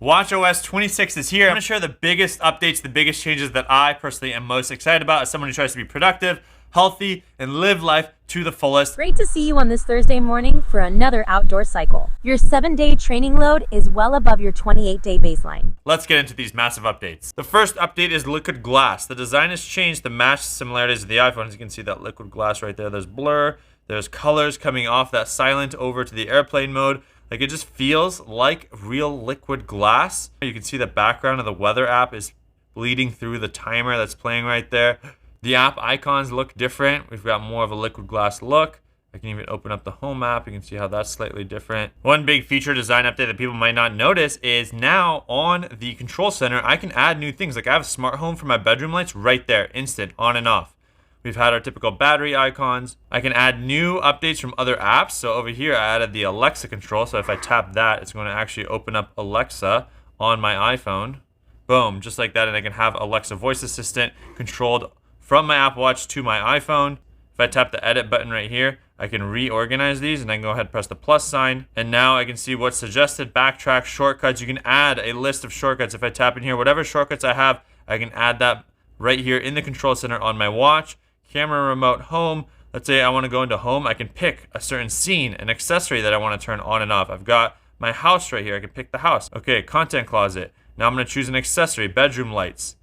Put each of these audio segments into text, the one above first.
watchOS 26 is here. I'm gonna share the biggest updates, the biggest changes that I personally am most excited about as someone who tries to be productive, healthy, and live life to the fullest. Great to see you on this Thursday morning for another outdoor cycle. Your 7-day training load is well above your 28-day baseline. Let's get into these massive updates. The first update is liquid glass. The design has changed to match similarities of the iPhone. As you can see that liquid glass right there, there's blur, there's colors coming off that silent over to the airplane mode. Like, it just feels like real liquid glass. You can see the background of the weather app is bleeding through the timer that's playing right there. The app icons look different. We've got more of a liquid glass look. I can even open up the home app. You can see how that's slightly different. One big feature design update that people might not notice is now on the control center, I can add new things. Like, I have a smart home for my bedroom lights right there, instant, on and off. We've had our typical battery icons. I can add new updates from other apps. So over here, I added the Alexa control. So if I tap that, it's going to actually open up Alexa on my iPhone. Boom, just like that. And I can have Alexa voice assistant controlled from my Apple Watch to my iPhone. If I tap the edit button right here, I can reorganize these and I can go ahead and press the plus sign. And now I can see what's suggested, backtrack, shortcuts. You can add a list of shortcuts. If I tap in here, whatever shortcuts I have, I can add that right here in the control center on my watch. Camera, remote, home. Let's say I want to go into home. I can pick a certain scene, an accessory that I want to turn on and off. I've got my house right here. I can pick the house. Okay, content closet. Now I'm going to choose an accessory, bedroom lights.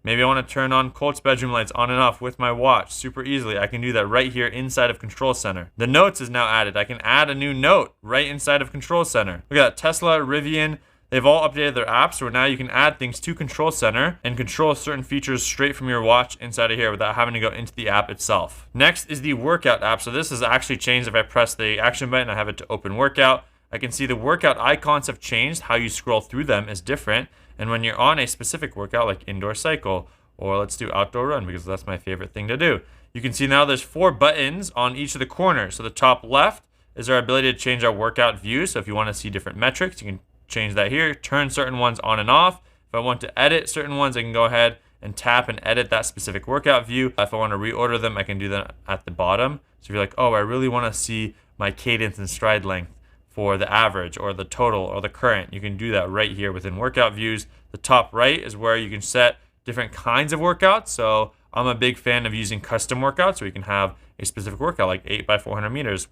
Maybe I want to turn on Colt's bedroom lights on and off with my watch super easily. I can do that right here inside of Control Center. The notes is now added. I can add a new note right inside of Control Center. Look at that, Tesla, Rivian. They've all updated their apps where now you can add things to Control Center and control certain features straight from your watch inside of here without having to go into the app itself. Next is the workout app. So this has actually changed. If I press the action button, I have it to open workout. I can see the workout icons have changed. How you scroll through them is different. And when you're on a specific workout like indoor cycle, or let's do outdoor run because that's my favorite thing to do, you can see now there's 4 buttons on each of the corners. So the top left is our ability to change our workout view. So if you want to see different metrics, you can change that here, turn certain ones on and off. If I want to edit certain ones, I can go ahead and tap and edit that specific workout view. If I want to reorder them, I can do that at the bottom. So if you're like, oh, I really want to see my cadence and stride length for the average or the total or the current, you can do that right here within workout views. The top right is where you can set different kinds of workouts. So I'm a big fan of using custom workouts where you can have a specific workout like 8 by 400 meters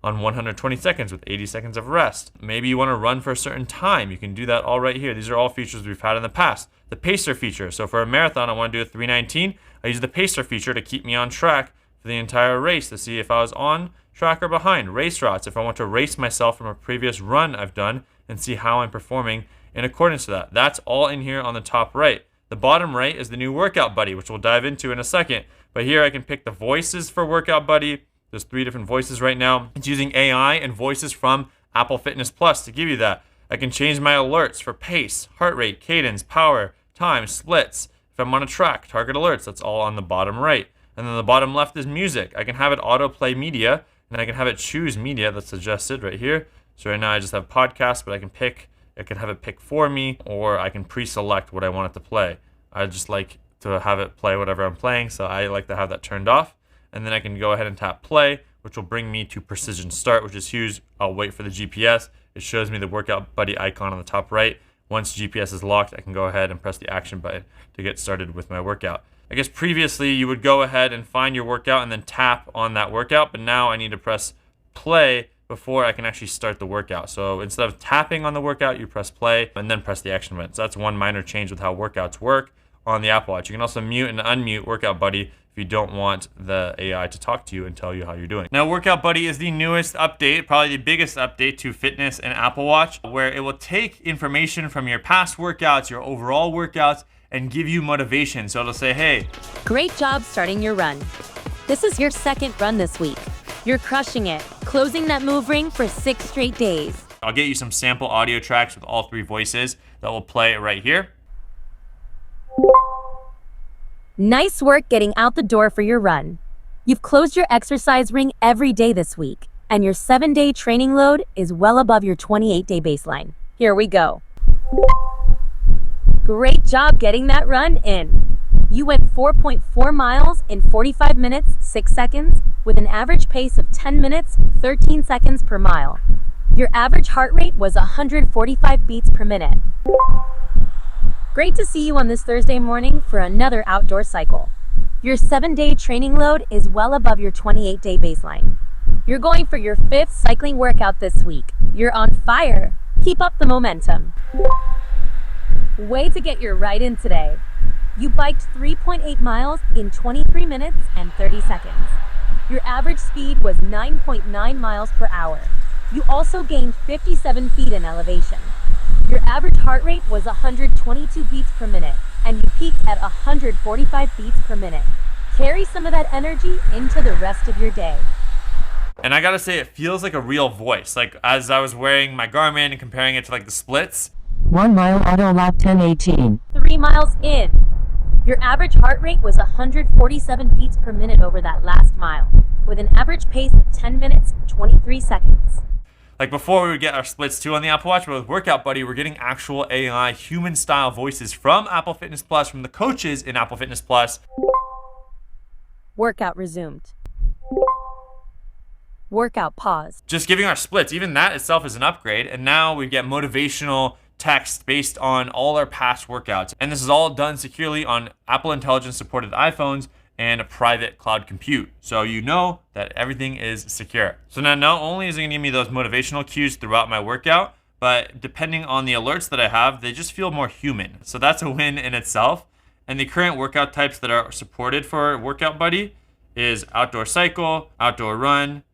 on 120 seconds with 80 seconds of rest. Maybe you want to run for a certain time. You can do that all right here. These are all features we've had in the past. The pacer feature. So for a marathon, I want to do a 3:19. I use the pacer feature to keep me on track for the entire race to see if I was on track or behind. Race routes, if I want to race myself from a previous run I've done and see how I'm performing in accordance to that. That's all in here on the top right. The bottom right is the new Workout Buddy, which we'll dive into in a second. But here I can pick the voices for Workout Buddy. There's 3 different voices right now. It's using AI and voices from Apple Fitness Plus to give you that. I can change my alerts for pace, heart rate, cadence, power, time, splits. If I'm on a track, target alerts, that's all on the bottom right. And then the bottom left is music. I can have it autoplay media, and I can have it choose media that's suggested right here. So right now I just have podcasts, but I can have it pick for me, or I can pre-select what I want it to play. I just like to have it play whatever I'm playing, so I like to have that turned off. And then I can go ahead and tap play, which will bring me to precision start, which is huge. I'll wait for the GPS. It shows me the Workout Buddy icon on the top right. Once GPS is locked, I can go ahead and press the action button to get started with my workout. I guess previously you would go ahead and find your workout and then tap on that workout, but now I need to press play before I can actually start the workout. So instead of tapping on the workout, you press play and then press the action button. So that's one minor change with how workouts work on the Apple Watch. You can also mute and unmute Workout Buddy if you don't want the AI to talk to you and tell you how you're doing. Now, Workout Buddy is the newest update, probably the biggest update to fitness and Apple Watch, where it will take information from your past workouts, your overall workouts, and give you motivation. So it'll say, hey, great job starting your run. This is your 2nd run this week. You're crushing it, closing that move ring for 6 straight days. I'll get you some sample audio tracks with all 3 voices that will play right here. Nice work getting out the door for your run. You've closed your exercise ring every day this week, and your 7-day training load is well above your 28-day baseline. Here we go. Great job getting that run in. You went 4.4 miles in 45 minutes, 6 seconds, with an average pace of 10 minutes, 13 seconds per mile. Your average heart rate was 145 beats per minute. Great to see you on this Thursday morning for another outdoor cycle. Your 7-day training load is well above your 28-day baseline. You're going for your 5th cycling workout this week. You're on fire. Keep up the momentum. Way to get your ride in today. You biked 3.8 miles in 23 minutes and 30 seconds. Your average speed was 9.9 miles per hour. You also gained 57 feet in elevation. Your average heart rate was 122 beats per minute, and you peaked at 145 beats per minute. Carry some of that energy into the rest of your day. And I gotta say, it feels like a real voice. Like as I was wearing my Garmin and comparing it to like the splits. 1 mile auto lap 10:18. 3 miles in. Your average heart rate was 147 beats per minute over that last mile, with an average pace of 10 minutes, 23 seconds. Like before, we would get our splits too on the Apple Watch, but with Workout Buddy, we're getting actual AI human-style voices from Apple Fitness Plus, from the coaches in Apple Fitness Plus. Workout resumed. Workout paused. Just giving our splits, even that itself is an upgrade. And now we get motivational text based on all our past workouts. And this is all done securely on Apple Intelligence supported iPhones and a private cloud compute. So you know that everything is secure. So now not only is it gonna give me those motivational cues throughout my workout, but depending on the alerts that I have, they just feel more human. So that's a win in itself. And the current workout types that are supported for Workout Buddy is outdoor cycle, outdoor run,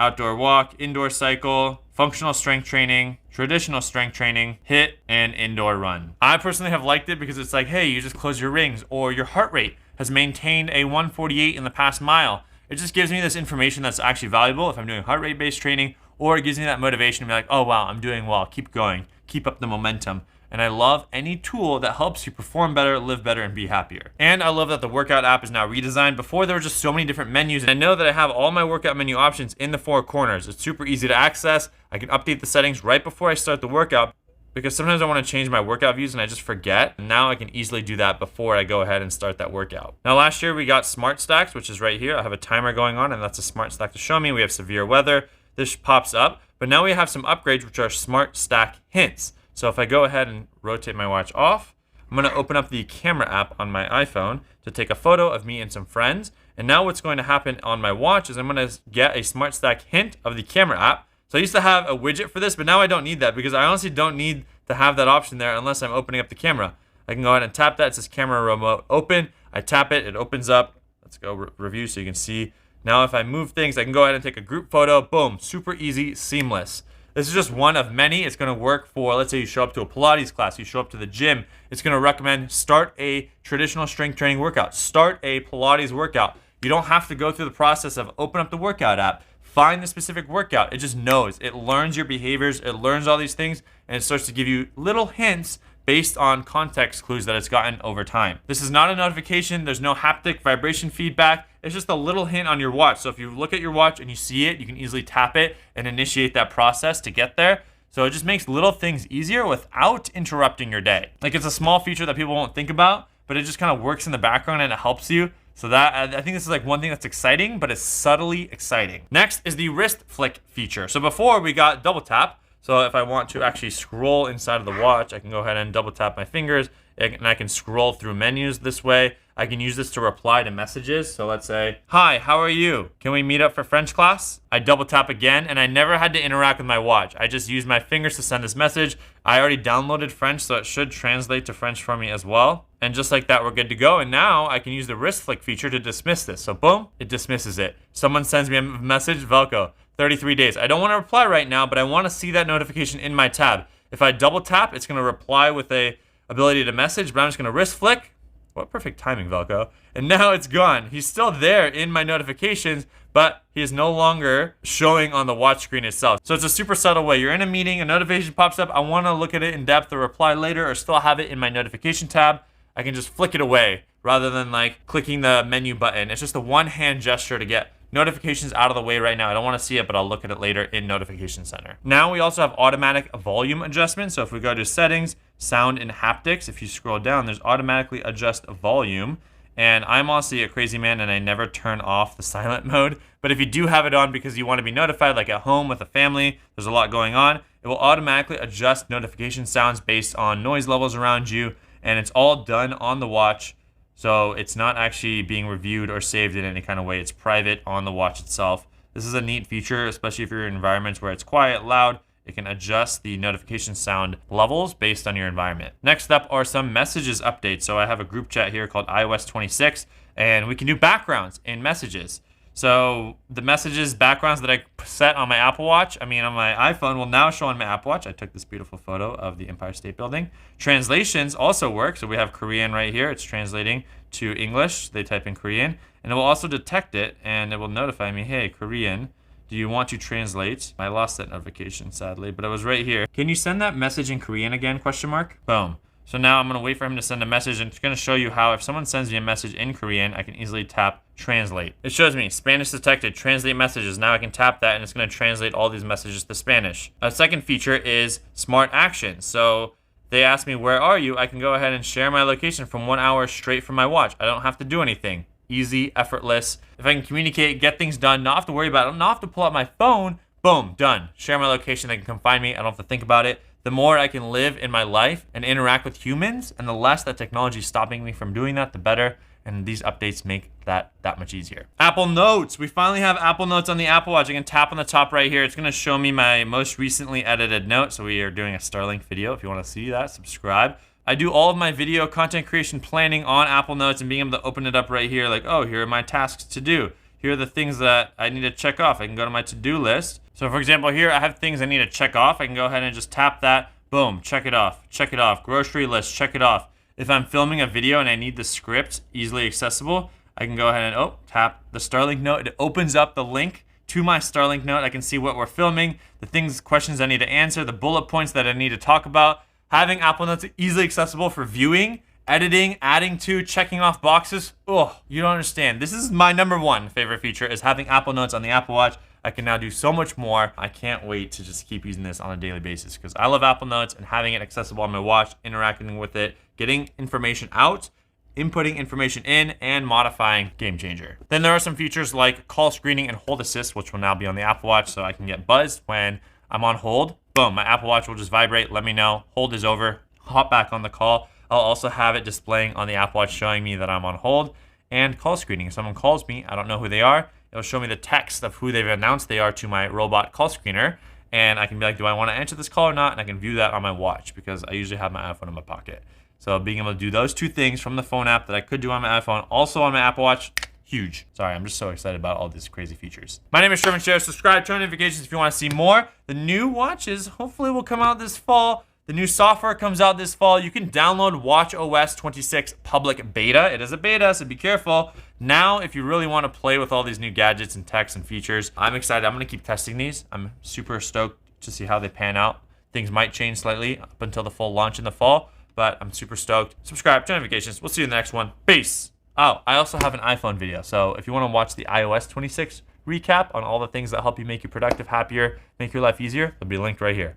outdoor walk, indoor cycle, functional strength training, traditional strength training, HIIT, and indoor run. I personally have liked it because it's like, hey, you just close your rings, or your heart rate has maintained a 148 in the past mile. It just gives me this information that's actually valuable if I'm doing heart rate based training, or it gives me that motivation to be like, oh wow, I'm doing well, keep going, keep up the momentum. And I love any tool that helps you perform better, live better, and be happier. And I love that the workout app is now redesigned. Before, there were just so many different menus. And I know that I have all my workout menu options in the 4 corners. It's super easy to access. I can update the settings right before I start the workout, because sometimes I want to change my workout views and I just forget. And now I can easily do that before I go ahead and start that workout. Now, last year we got smart stacks, which is right here. I have a timer going on, and that's a smart stack to show me. We have severe weather. This pops up. But now we have some upgrades, which are smart stack hints. So if I go ahead and rotate my watch off, I'm going to open up the camera app on my iPhone to take a photo of me and some friends. And now what's going to happen on my watch is I'm going to get a smart stack hint of the camera app. So I used to have a widget for this, but now I don't need that, because I honestly don't need to have that option there unless I'm opening up the camera. I can go ahead and tap that. It says camera remote open. I tap it, it opens up. Let's go review so you can see. Now if I move things, I can go ahead and take a group photo. Boom, super easy, seamless. This is just one of many. It's going to work for, let's say you show up to a Pilates class, you show up to the gym. It's going to recommend start a traditional strength training workout, start a Pilates workout. You don't have to go through the process of open up the workout app, find the specific workout. It just knows. It learns your behaviors. It learns all these things, and it starts to give you little hints based on context clues that it's gotten over time. This is not a notification. There's no haptic vibration feedback. It's just a little hint on your watch. So if you look at your watch and you see it, you can easily tap it and initiate that process to get there. So it just makes little things easier without interrupting your day. Like, it's a small feature that people won't think about, but it just kind of works in the background and it helps you. So that, I think this is like one thing that's exciting, but it's subtly exciting. Next is the wrist flick feature. So before we got double tap. So if I want to actually scroll inside of the watch, I can go ahead and double tap my fingers, and I can scroll through menus this way. I can use this to reply to messages. So let's say, hi, how are you? Can we meet up for French class? I double tap again, and I never had to interact with my watch. I just used my fingers to send this message. I already downloaded French, so it should translate to French for me as well. And just like that, we're good to go. And now I can use the wrist flick feature to dismiss this. So boom, it dismisses it. Someone sends me a message, Velko, 33 days. I don't want to reply right now, but I want to see that notification in my tab. If I double tap, it's going to reply with a ability to message, but I'm just going to wrist flick. What perfect timing, Velko. And now it's gone. He's still there in my notifications, but he is no longer showing on the watch screen itself. So it's a super subtle way. You're in a meeting, a notification pops up. I want to look at it in depth or reply later or still have it in my notification tab. I can just flick it away rather than like clicking the menu button. It's just a one-hand gesture to get notifications out of the way right now. I don't want to see it, but I'll look at it later in Notification Center. Now we also have automatic volume adjustment. So if we go to settings, sound and haptics, if you scroll down, there's automatically adjust volume. And I'm honestly a crazy man and I never turn off the silent mode. But if you do have it on because you want to be notified, like at home with a family, there's a lot going on, it will automatically adjust notification sounds based on noise levels around you. And it's all done on the watch. So it's not actually being reviewed or saved in any kind of way. It's private on the watch itself. This is a neat feature, especially if you're in environments where it's quiet, loud. It can adjust the notification sound levels based on your environment. Next up are some messages updates. So I have a group chat here called iOS 26, and we can do backgrounds in messages. So the messages backgrounds that I set on my Apple Watch, on my iPhone, will now show on my Apple Watch. I took this beautiful photo of the Empire State Building. Translations also work. So we have Korean right here. It's translating to English. They type in Korean, and it will also detect it, and it will notify me, hey, Korean, do you want to translate? I lost that notification, sadly, but it was right here. Can you send that message in Korean again, question mark? Boom. So now I'm gonna wait for him to send a message, and it's gonna show you how if someone sends me a message in Korean, I can easily tap translate. It shows me Spanish detected, translate messages. Now I can tap that and it's gonna translate all these messages to Spanish. A second feature is smart actions. So they ask me, where are you? I can go ahead and share my location from 1 hour straight from my watch. I don't have to do anything. Easy, effortless. If I can communicate, get things done, not have to worry about it, not have to pull out my phone, boom, done. Share my location, they can come find me, I don't have to think about it. The more I can live in my life and interact with humans, and the less that technology is stopping me from doing that, the better. And these updates make that much easier. Apple Notes. We finally have Apple Notes on the Apple Watch. I can tap on the top right here. It's gonna show me my most recently edited note. So we are doing a Starlink video. If you wanna see that, subscribe. I do all of my video content creation planning on Apple Notes, and being able to open it up right here, like, oh, here are my tasks to do. Here are the things that I need to check off. I can go to my to-do list. So for example, here I have things I need to check off. I can go ahead and just tap that. Boom, check it off, check it off. Grocery list, check it off. If I'm filming a video and I need the script easily accessible, I can go ahead and tap the Starlink note. It opens up the link to my Starlink note. I can see what we're filming, the things, questions I need to answer, the bullet points that I need to talk about. Having Apple Notes easily accessible for viewing, editing, adding to, checking off boxes. Oh, you don't understand. This is my #1 favorite feature, is having Apple Notes on the Apple Watch. I can now do so much more. I can't wait to just keep using this on a daily basis because I love Apple Notes, and having it accessible on my watch, interacting with it, getting information out, inputting information in, and modifying, game changer. Then there are some features like call screening and hold assist, which will now be on the Apple Watch, so I can get buzzed when I'm on hold. Boom, my Apple Watch will just vibrate, let me know, hold is over, hop back on the call. I'll also have it displaying on the Apple Watch showing me that I'm on hold. And call screening. If someone calls me, I don't know who they are, it'll show me the text of who they've announced they are to my robot call screener. And I can be like, do I want to answer this call or not? And I can view that on my watch because I usually have my iPhone in my pocket. So being able to do those two things from the phone app that I could do on my iPhone, also on my Apple Watch, huge. Sorry, I'm just so excited about all these crazy features. My name is Sherman Share. Subscribe, turn on notifications if you want to see more. The new watches hopefully will come out this fall. The new software comes out this fall. You can download watchOS 26 public beta. It is a beta, so be careful. Now, if you really want to play with all these new gadgets and techs and features, I'm excited. I'm going to keep testing these. I'm super stoked to see how they pan out. Things might change slightly up until the full launch in the fall, but I'm super stoked. Subscribe, turn on notifications. We'll see you in the next one. Peace. Oh, I also have an iPhone video. So if you want to watch the iOS 26 recap on all the things that help you make you productive, happier, make your life easier, it'll be linked right here.